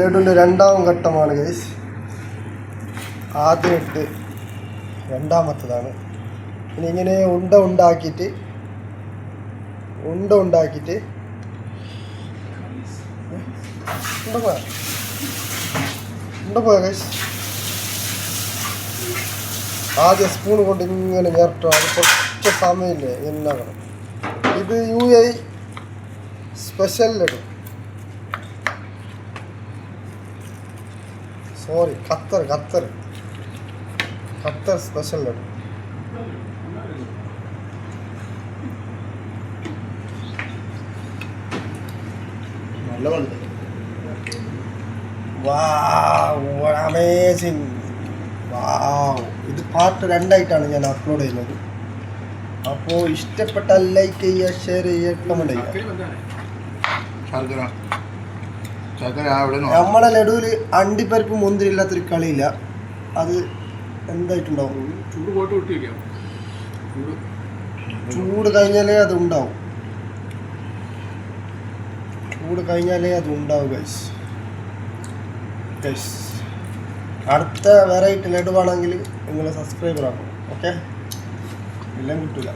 ലഡുവിൻ്റെ രണ്ടാം ഘട്ടമാണ് ഗൈസ്. ആദ്യം ഇട്ട് രണ്ടാമത്തതാണ്. ഇനി ഇങ്ങനെ ഉണ്ടാക്കിയിട്ട് പോയ ഗൈസ്. ആദ്യം സ്പൂൺ കൊണ്ട് ഇങ്ങനെ ഞെരട്ടോ. അത് കുറച്ച് സമയമില്ലേ എന്നാകണം. ഇത് UAE special laddu. Sorry, Qatar special laddu. Amazing. ഇത് പാർട്ട് 2 ഞാൻ അപ്ലോഡ് ചെയ്യുന്നത്. അപ്പോൾ ഇഷ്ടപ്പെട്ടാൽ ലൈക്ക് ചെയ്യുക, ഷെയർ ചെയ്യുക, കമൻറ്റ് ചെയ്യുക. നമ്മളെ ലഡുവിൽ അണ്ടിപ്പരിപ്പ് മുന്തിരി ഇല്ലാത്തൊരു കളിയില്ല. അത് എന്തായിട്ടുണ്ടാവും? ചൂട് കഴിഞ്ഞാലേ അത് ഉണ്ടാവും. ഗൈസ്. അടുത്ത വെറൈറ്റി ലഡു ആണെങ്കിൽ നിങ്ങൾ സബ്സ്ക്രൈബർ ആക്കും. ഓക്കെ, എല്ലാം കിട്ടില്ല.